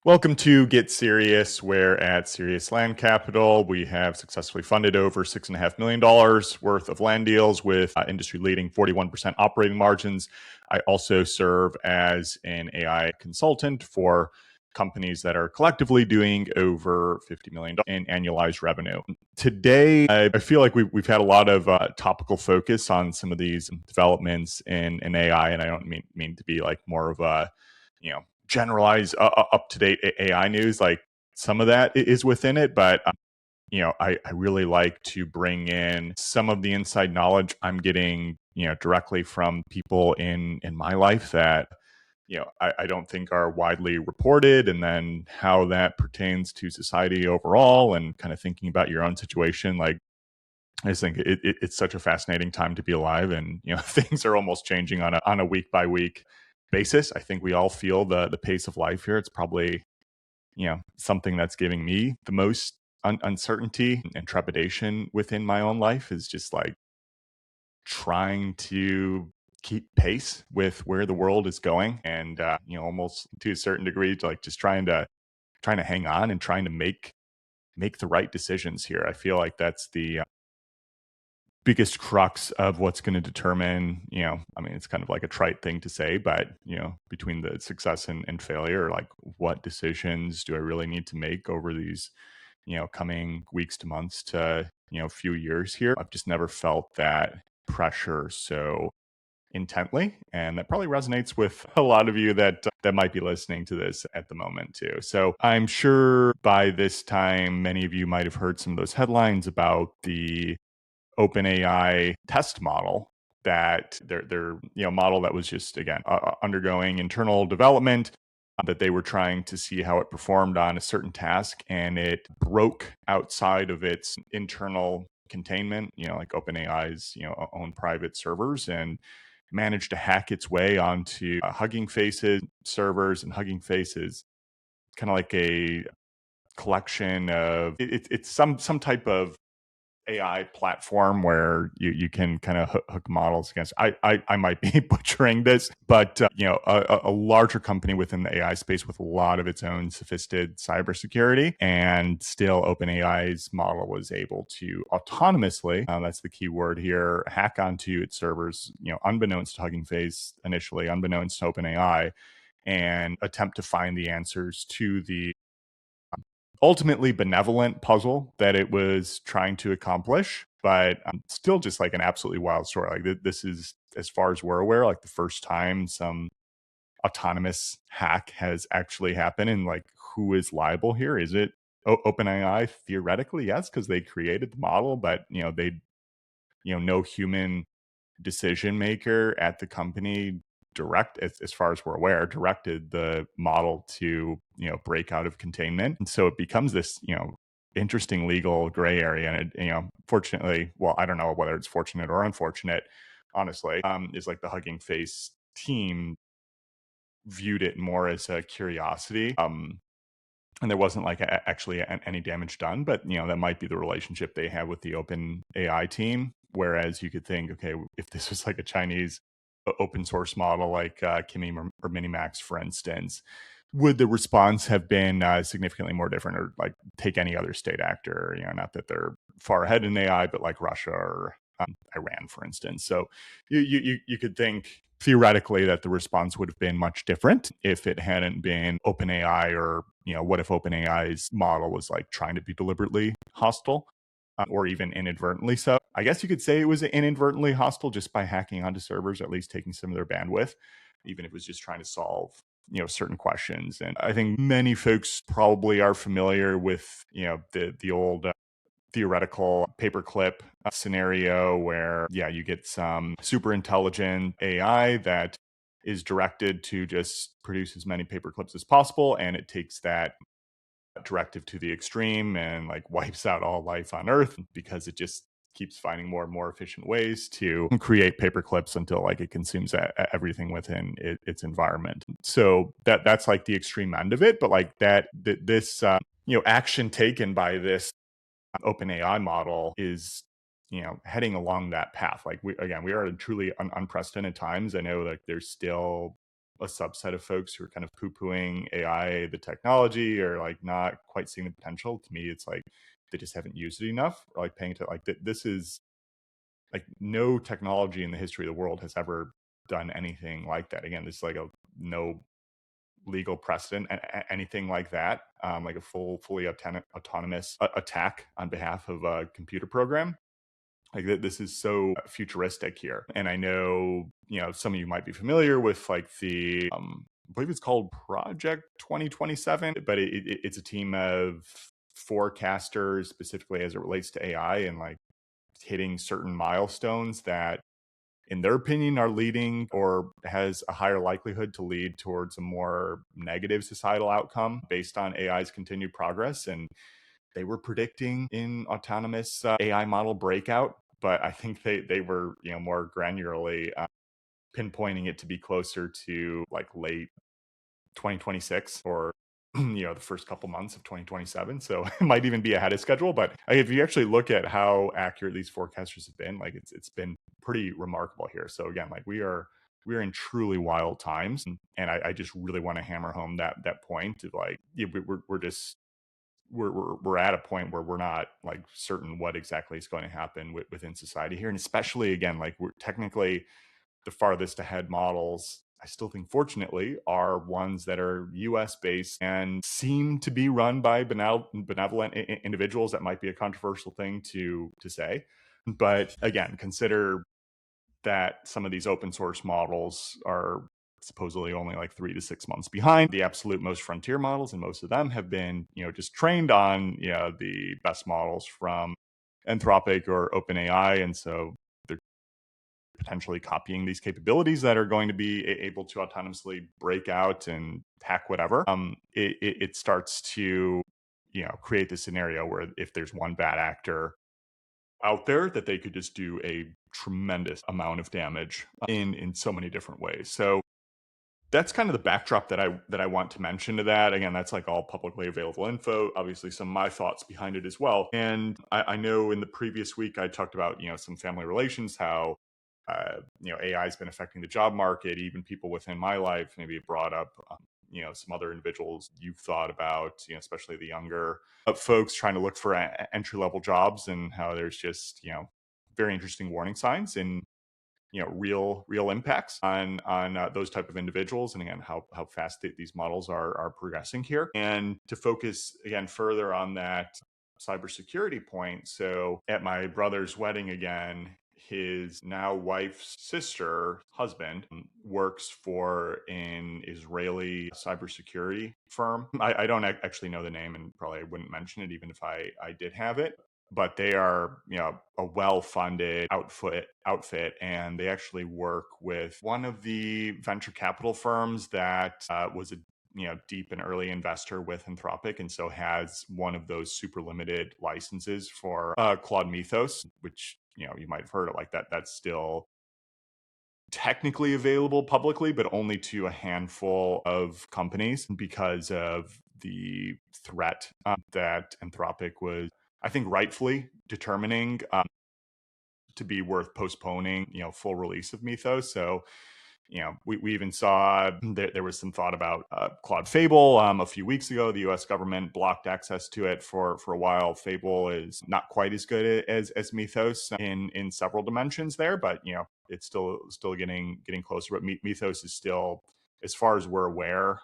Welcome to Get Serious, where at Serious Land Capital, we have successfully funded over $6.5 million worth of land deals with industry-leading 41% operating margins. I also serve as an AI consultant for companies that are collectively doing over $50 million in annualized revenue. Today, I feel like we've had a lot of topical focus on some of these developments in AI, and I don't mean to be like more of a, generalized up-to-date AI news. Like some of that is within it, but I really like to bring in some of the inside knowledge I'm getting, directly from people in my life that, I don't think are widely reported, and then how that pertains to society overall, and kind of thinking about your own situation. Like, I just think it's such a fascinating time to be alive, and things are almost changing on a week by week basis. I think we all feel the pace of life here. It's probably something that's giving me the most uncertainty and trepidation within my own life, is just like trying to keep pace with where the world is going, and almost to a certain degree, like just trying to hang on and trying to make the right decisions here. I feel like that's the biggest crux of what's going to determine, I mean, it's kind of like a trite thing to say, but, between the success and failure, like what decisions do I really need to make over these, coming weeks to months to, few years here. I've just never felt that pressure so intently, and that probably resonates with a lot of you that might be listening to this at the moment too. So I'm sure by this time many of you might have heard some of those headlines about the OpenAI test model, that their model that was just, again, undergoing internal development, that they were trying to see how it performed on a certain task, and it broke outside of its internal containment, like OpenAI's own private servers, and managed to hack its way onto Hugging Face's servers. And Hugging Faces, kind of like a collection of it's some type of AI platform where you can kind of hook models against. I might be butchering this, but a larger company within the AI space with a lot of its own sophisticated cybersecurity, and still OpenAI's model was able to autonomously, that's the key word here, hack onto its servers, unbeknownst to Hugging Face initially, unbeknownst to OpenAI, and attempt to find the answers to the ultimately benevolent puzzle that it was trying to accomplish. But still just like an absolutely wild story. Like this is, as far as we're aware, like the first time some autonomous hack has actually happened. And like, who is liable here? Is it OpenAI? Theoretically, yes, because they created the model, but no human decision maker at the company as far as we're aware, directed the model to break out of containment. And so it becomes this interesting legal gray area. And it, fortunately, well, I don't know whether it's fortunate or unfortunate, honestly, is like the Hugging Face team viewed it more as a curiosity, and there wasn't like actually any damage done. But that might be the relationship they have with the Open AI team. Whereas you could think, okay, if this was like a Chinese open source model like Kimi or Minimax, for instance, would the response have been significantly more different? Or like take any other state actor, not that they're far ahead in AI, but like Russia or Iran, for instance. So you could think theoretically that the response would have been much different if it hadn't been OpenAI, or what if OpenAI's model was like trying to be deliberately hostile, or even inadvertently so. I guess you could say it was inadvertently hostile just by hacking onto servers, at least taking some of their bandwidth, even if it was just trying to solve certain questions. And I think many folks probably are familiar with the old theoretical paperclip scenario where, yeah, you get some super intelligent AI that is directed to just produce as many paperclips as possible, and it takes that directive to the extreme and like wipes out all life on Earth, because it just keeps finding more and more efficient ways to create paperclips until like it consumes everything within its environment. So that's like the extreme end of it. But like this action taken by this OpenAI model is heading along that path. Like we are in truly unprecedented times. I know like there's still a subset of folks who are kind of poo-pooing AI, the technology, or like not quite seeing the potential. To me, it's like they just haven't used it enough, or like paying to like this is like no technology in the history of the world has ever done anything like that. Again, this is like a no legal precedent, anything like that, like a fully autonomous attack on behalf of a computer program. Like this is so futuristic here. And I know, some of you might be familiar with like the, I believe it's called Project 2027, but it's a team of forecasters specifically as it relates to AI and like hitting certain milestones that in their opinion are leading or has a higher likelihood to lead towards a more negative societal outcome based on AI's continued progress. And they were predicting in autonomous AI model breakout, but I think they were more granularly pinpointing it to be closer to like late 2026 or the first couple months of 2027. So it might even be ahead of schedule. But if you actually look at how accurate these forecasters have been, like it's been pretty remarkable here. So again, like we are in truly wild times, and I just really want to hammer home that point of like we're just we're at a point where we're not like certain what exactly is going to happen within society here, and especially again like we're technically the farthest ahead models, I still think, fortunately, are ones that are US based and seem to be run by benevolent individuals. That might be a controversial thing to say. But again, consider that some of these open source models are supposedly only like 3 to 6 months behind the absolute most frontier models, and most of them have been just trained on the best models from Anthropic or OpenAI, and so they're potentially copying these capabilities that are going to be able to autonomously break out and hack whatever. It starts to create this scenario where if there's one bad actor out there, that they could just do a tremendous amount of damage in so many different ways. So that's kind of the backdrop that I want to mention to that. Again, that's like all publicly available info. Obviously, some of my thoughts behind it as well. And I know in the previous week I talked about some family relations, how AI has been affecting the job market. Even people within my life maybe brought up some other individuals you've thought about, especially the younger folks trying to look for entry level jobs, and how there's just very interesting warning signs and real impacts on those type of individuals, and again how fast these models are progressing here. And to focus again further on that cybersecurity point, so at my brother's wedding, again, his now wife's sister husband works for an Israeli cybersecurity firm. I don't actually know the name, and probably wouldn't mention it even if I did have it, but they are a well-funded outfit, and they actually work with one of the venture capital firms that was a deep and early investor with Anthropic, and so has one of those super limited licenses for Claude Mythos, which you might have heard of. Like that's still technically available publicly, but only to a handful of companies because of the threat that Anthropic was, I think, rightfully determining to be worth postponing, full release of Mythos. So, we even saw there was some thought about Claude Fable a few weeks ago. The U.S. government blocked access to it for a while. Fable is not quite as good as Mythos in several dimensions there, but it's still getting closer. But Mythos is still, as far as we're aware,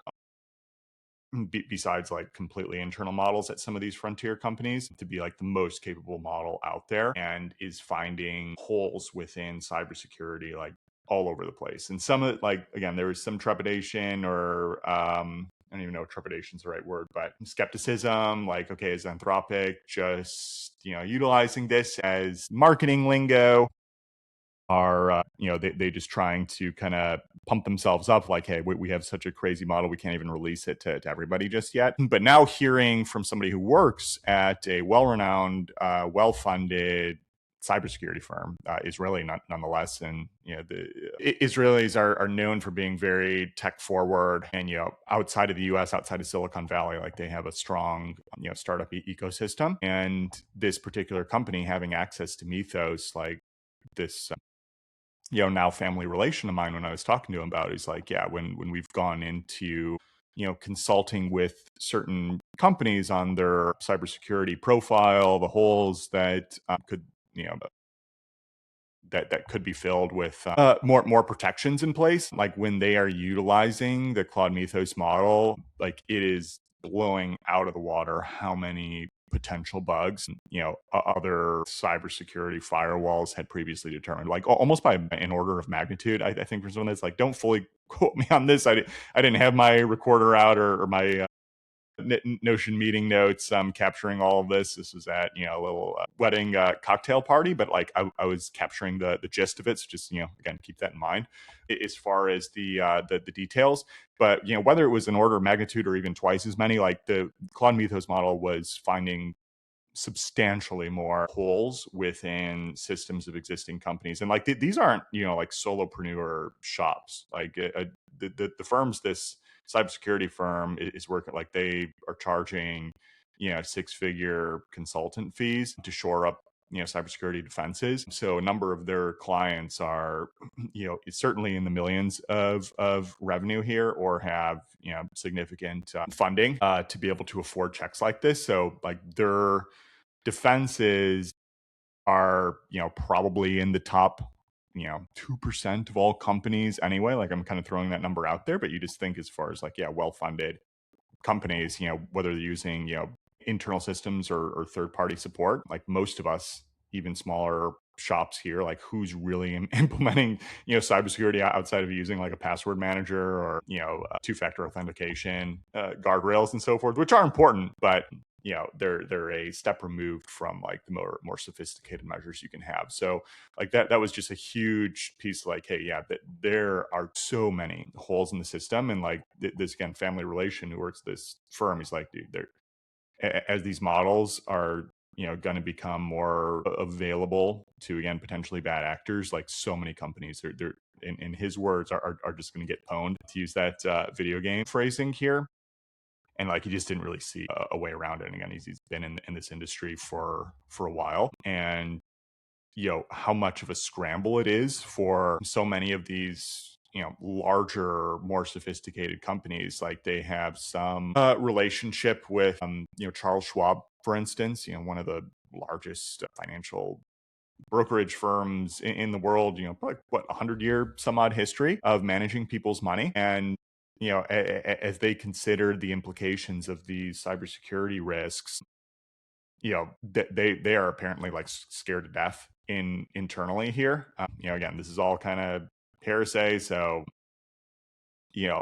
besides like completely internal models at some of these frontier companies, to be like the most capable model out there, and is finding holes within cybersecurity like all over the place. And some of it, like, again, there was some trepidation, or I don't even know if trepidation is the right word, but skepticism, like, okay, is Anthropic just utilizing this as marketing lingo? Are they just trying to kind of pump themselves up, like, hey, we have such a crazy model, we can't even release it to everybody just yet? But now hearing from somebody who works at a well-renowned, well-funded cybersecurity firm, Israeli nonetheless, and the Israelis are known for being very tech forward, and outside of the US, outside of Silicon Valley, like they have a strong startup ecosystem, and this particular company having access to Mythos, like this now family relation of mine, when I was talking to him about it, he's like, yeah, when we've gone into, consulting with certain companies on their cybersecurity profile, the holes that could, you know, that could be filled with more protections in place. Like when they are utilizing the Claude Mythos model, like it is blowing out of the water how many potential bugs other cybersecurity firewalls had previously determined, like almost by an order of magnitude. I think for someone that's like, don't fully quote me on this. I didn't have my recorder out or my Notion meeting notes, capturing all of this. This was at a little wedding cocktail party, but like I was capturing the gist of it. So just again, keep that in mind as far as the details. But whether it was an order of magnitude or even twice as many, like the Claude Mythos model was finding substantially more holes within systems of existing companies. And like these aren't like solopreneur shops. Like the firms this cybersecurity firm is working, like they are charging 6-figure consultant fees to shore up cybersecurity defenses. So a number of their clients are certainly in the millions of revenue here, or have significant funding to be able to afford checks like this. So like their defenses are probably in the top 2% of all companies anyway. Like I'm kind of throwing that number out there, but you just think as far as like well funded companies, whether they're using internal systems or third party support. Like most of us, even smaller shops here, like who's really implementing cybersecurity outside of using like a password manager or two-factor authentication, guardrails and so forth, which are important, but they're a step removed from like the more sophisticated measures you can have. So like that was just a huge piece. Like, hey, yeah, that there are so many holes in the system. And like this, again, family relation who works at this firm, he's like, dude, they're, as these models are going to become more available to, again, potentially bad actors, like so many companies, they're in his words, are just going to get pwned, to use that video game phrasing here. And like he just didn't really see a way around it. And again, he's been in this industry for a while, and how much of a scramble it is for so many of these larger, more sophisticated companies. Like they have some relationship with Charles Schwab, for instance, one of the largest financial brokerage firms in the world, like what, 100-year some odd history of managing people's money. And as they consider the implications of these cybersecurity risks, they are apparently like scared to death internally here. Again, this is all kind of hearsay, so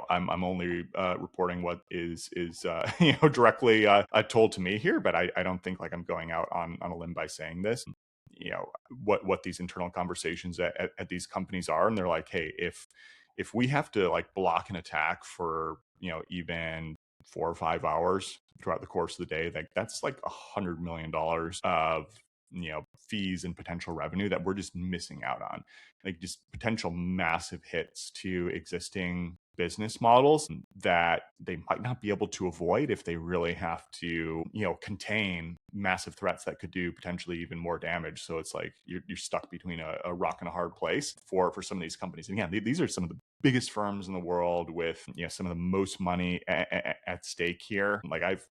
I'm only reporting what is directly told to me here, but I don't think like I'm going out on a limb by saying this. What these internal conversations at these companies are, and they're like, hey, if we have to like block an attack for even 4 or 5 hours throughout the course of the day, like that's like $100 million of fees and potential revenue that we're just missing out on. Like just potential massive hits to existing business models that they might not be able to avoid if they really have to contain massive threats that could do potentially even more damage. So it's like you're stuck between a rock and a hard place for some of these companies. And again, these are some of the biggest firms in the world with some of the most money at stake here. Like I've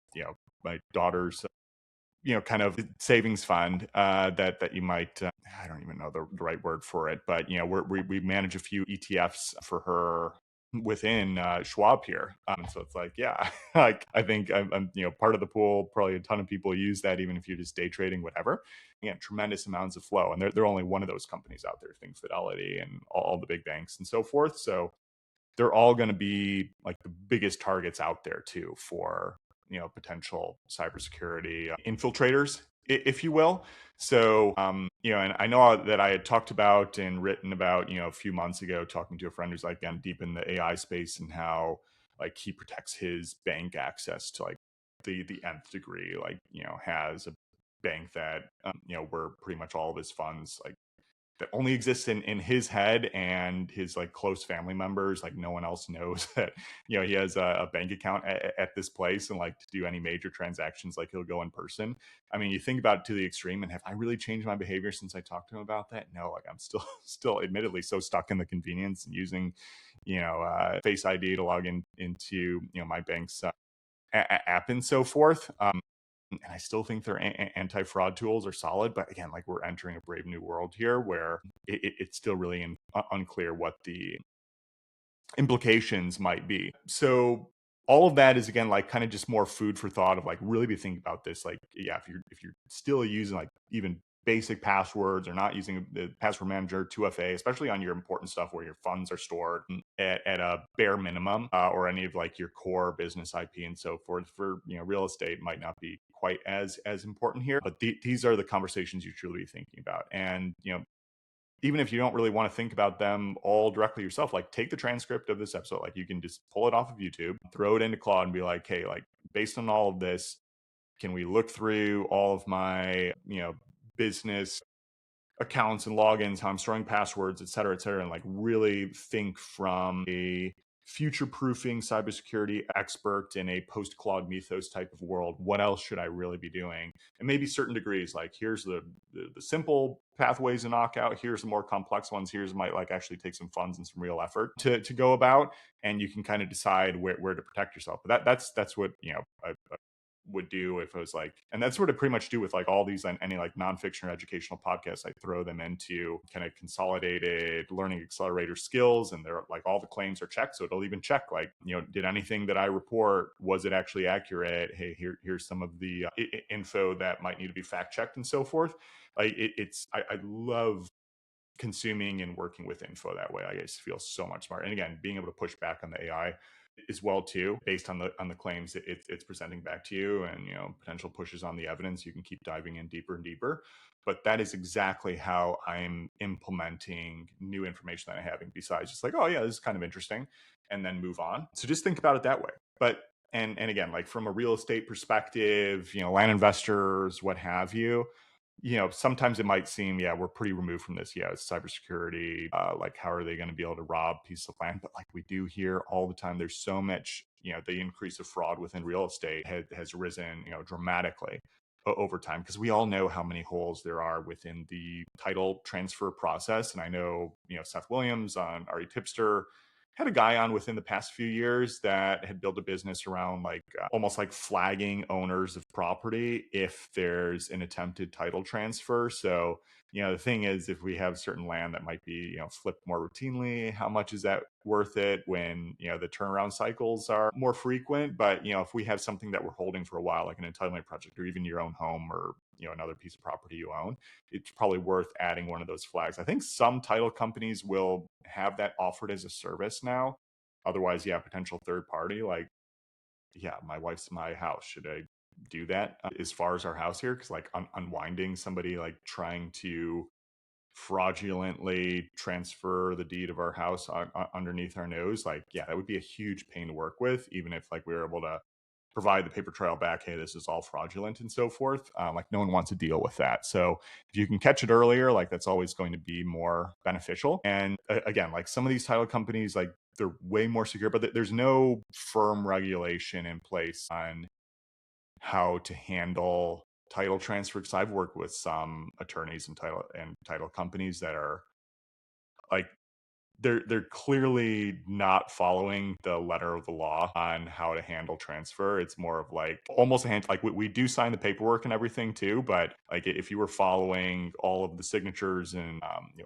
my daughter's kind of savings fund that you might, I don't even know the right word for it, but we manage a few ETFs for her within Schwab here. So it's like, yeah, like I think I'm part of the pool. Probably a ton of people use that, even if you're just day trading, whatever. Again, tremendous amounts of flow, and they're only one of those companies out there. Think Fidelity and all the big banks and so forth. So they're all going to be like the biggest targets out there too for potential cybersecurity infiltrators, if you will. So and I know that I had talked about and written about a few months ago, talking to a friend who's like again deep in the AI space, and how like he protects his bank access to like the nth degree. Like has a bank that where pretty much all of his funds like that only exists in his head and his like close family members. Like no one else knows that, he has a bank account at this place, and like to do any major transactions, like he'll go in person. I mean, you think about it to the extreme, and have I really changed my behavior since I talked to him about that? No, like I'm still admittedly so stuck in the convenience and using, Face ID to log into, my bank's app and so forth. And I still think their anti-fraud tools are solid, but again, like we're entering a brave new world here where it's still really unclear what the implications might be. So all of that is again like kind of just more food for thought of like really be thinking about this. Like, yeah, if you're still using like even basic passwords or not using the password manager 2FA, especially on your important stuff where your funds are stored at a bare minimum, or any of like your core business IP and so forth, for real estate might not be quite as important here. But these are the conversations you should really be thinking about. And even if you don't really want to think about them all directly yourself, like take the transcript of this episode. Like you can just pull it off of YouTube, throw it into Claude and be like, hey, like based on all of this, can we look through all of my, business accounts and logins, how I'm storing passwords, et cetera, and like really think from a future proofing cybersecurity expert in a post Claude Mythos type of world. What else should I really be doing? And maybe certain degrees, like here's the simple pathways to knock out, here's the more complex ones, here's might like actually take some funds and some real effort to go about, and you can kind of decide where to protect yourself. But that's what I would do if it was like, and that's what I pretty much do with like all these and any like nonfiction or educational podcasts. I throw them into kind of consolidated learning accelerator skills, and they're like all the claims are checked. So it'll even check like, did anything that I report, was it actually accurate? Hey, here's some of the info that might need to be fact checked and so forth. Like I love consuming and working with info that way. I just feel so much smarter. And again, being able to push back on the AI as well too, based on the claims it's presenting back to you, and potential pushes on the evidence. You can keep diving in deeper and deeper. But that is exactly how I'm implementing new information that I'm having, besides just like, oh yeah, this is kind of interesting, and then move on. So just think about it that way. But and again, like from a real estate perspective, land investors, what have you, sometimes it might seem, yeah, we're pretty removed from this. Yeah, it's cybersecurity. Like, how are they going to be able to rob pieces of land? But like we do hear all the time, there's so much, the increase of fraud within real estate has risen, dramatically over time, because we all know how many holes there are within the title transfer process. And I know, Seth Williams on RE Tipster had a guy on within the past few years that had built a business around like almost like flagging owners of property if there's an attempted title transfer. So, the thing is, if we have certain land that might be, flipped more routinely, how much is that worth it when, the turnaround cycles are more frequent? But, if we have something that we're holding for a while, like an entitlement project or even your own home or, another piece of property you own, it's probably worth adding one of those flags. I think some title companies will have that offered as a service now. Otherwise, yeah, potential third party, like, yeah, my wife's my house. Should I do that as far as our house here? Because like unwinding somebody like trying to fraudulently transfer the deed of our house underneath our nose, like, yeah, that would be a huge pain to work with, even if like we were able to provide the paper trail back, hey, this is all fraudulent and so forth. Like no one wants to deal with that. So if you can catch it earlier, like that's always going to be more beneficial. And again, like some of these title companies, like they're way more secure, but there's no firm regulation in place on how to handle title transfer. Because I've worked with some attorneys and title companies that are like, they're clearly not following the letter of the law on how to handle transfer. It's more of like almost a hand, like we do sign the paperwork and everything too, but like if you were following all of the signatures and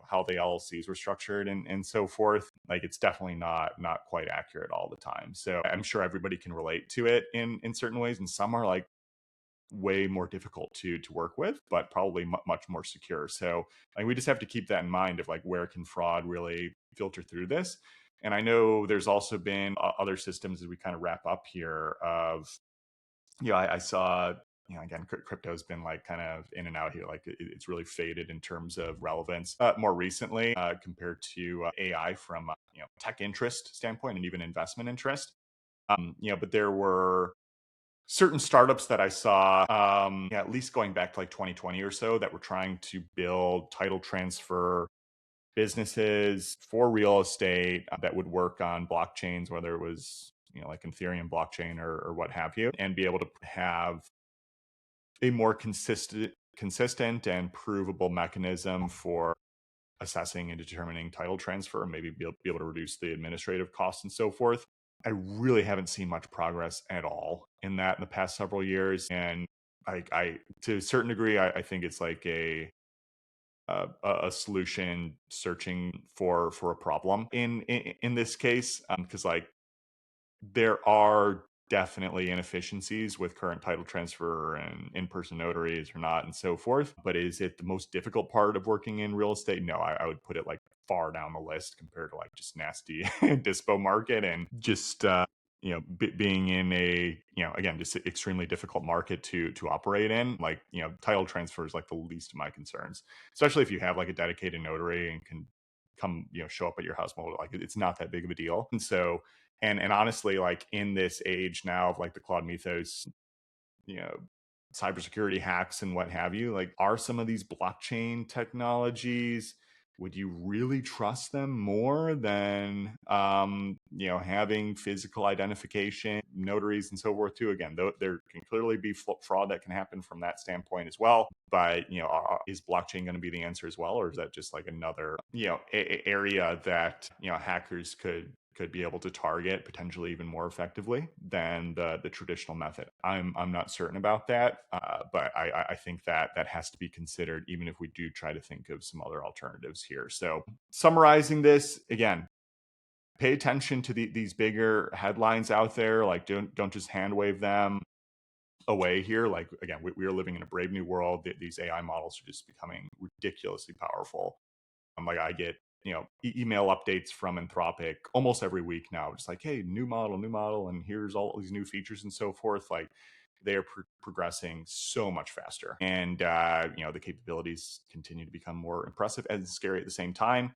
how the LLCs were structured and so forth, like it's definitely not quite accurate all the time. So I'm sure everybody can relate to it in certain ways, and some are like way more difficult to work with, but probably much more secure. So like we just have to keep that in mind of like where can fraud really filter through this. And I know there's also been other systems as we kind of wrap up here of, I saw, again, crypto's been like kind of in and out here. Like it's really faded in terms of relevance more recently compared to AI from, tech interest standpoint and even investment interest. But there were certain startups that I saw, at least going back to like 2020 or so, that were trying to build title transfer businesses for real estate that would work on blockchains, whether it was like Ethereum blockchain or what have you, and be able to have a more consistent and provable mechanism for assessing and determining title transfer, and maybe be able to reduce the administrative costs and so forth. I really haven't seen much progress at all in that in the past several years, and I to a certain degree, I think it's like a solution searching for a problem in this case, because like there are definitely inefficiencies with current title transfer and in-person notaries or not and so forth. But is it the most difficult part of working in real estate? No, I would put it like far down the list compared to like just nasty dispo market and just being in a again just extremely difficult market to operate in. Like title transfer is like the least of my concerns, especially if you have like a dedicated notary and can come show up at your house. Like it's not that big of a deal. And so and honestly, like in this age now of like the cloud mythos, you know, cybersecurity hacks and what have you, like are some of these blockchain technologies, would you really trust them more than having physical identification, notaries and so forth too? Again, there can clearly be fraud that can happen from that standpoint as well. But is blockchain going to be the answer as well, or is that just like another area that hackers could be able to target potentially even more effectively than the traditional method? I'm not certain about that, but I think that has to be considered, even if we do try to think of some other alternatives here. So summarizing this again, pay attention to these bigger headlines out there. Like don't just hand wave them away here. Like again, we are living in a brave new world. These AI models are just becoming ridiculously powerful. Like I get email updates from Anthropic almost every week now, just like, hey, new model, and here's all these new features and so forth. Like they are progressing so much faster, and the capabilities continue to become more impressive and scary at the same time.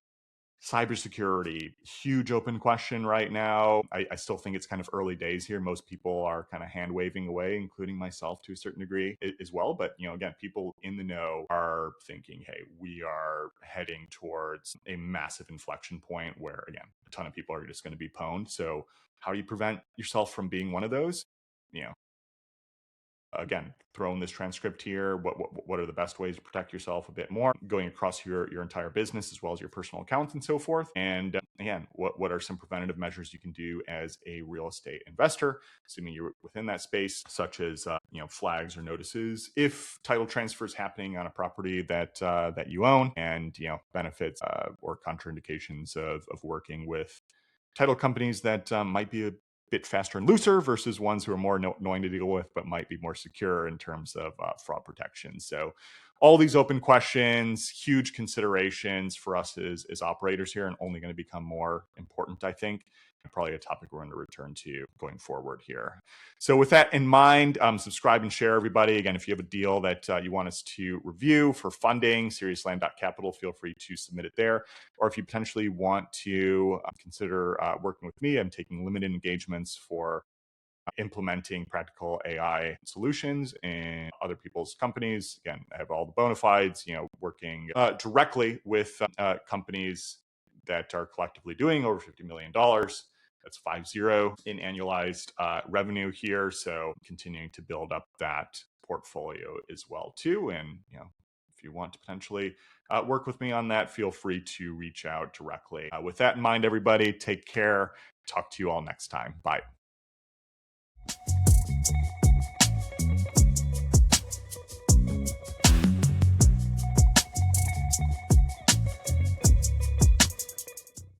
Cybersecurity, huge open question right now. I still think it's kind of early days here. Most people are kind of hand waving away, including myself to a certain degree as well. But, again, people in the know are thinking, hey, we are heading towards a massive inflection point where, again, a ton of people are just going to be pwned. So how do you prevent yourself from being one of those? Again, throw in this transcript here. What are the best ways to protect yourself a bit more, going across your entire business as well as your personal accounts and so forth. And again, what are some preventative measures you can do as a real estate investor, assuming you're within that space, such as flags or notices if title transfer is happening on a property that you own, and benefits or contraindications of working with title companies that might be a bit faster and looser versus ones who are more annoying to deal with, but might be more secure in terms of fraud protection. So all these open questions, huge considerations for us as operators here, and only going to become more important, I think. Probably a topic we're going to return to going forward here. So with that in mind, subscribe and share, everybody. Again, if you have a deal that you want us to review for funding, seriousland.capital, feel free to submit it there. Or if you potentially want to consider working with me, I'm taking limited engagements for implementing practical AI solutions in other people's companies. Again, I have all the bona fides, working directly with companies that are collectively doing over $50 million. That's 50 in annualized revenue here. So continuing to build up that portfolio as well too. And if you want to potentially work with me on that, feel free to reach out directly. With that in mind, everybody, take care. Talk to you all next time. Bye.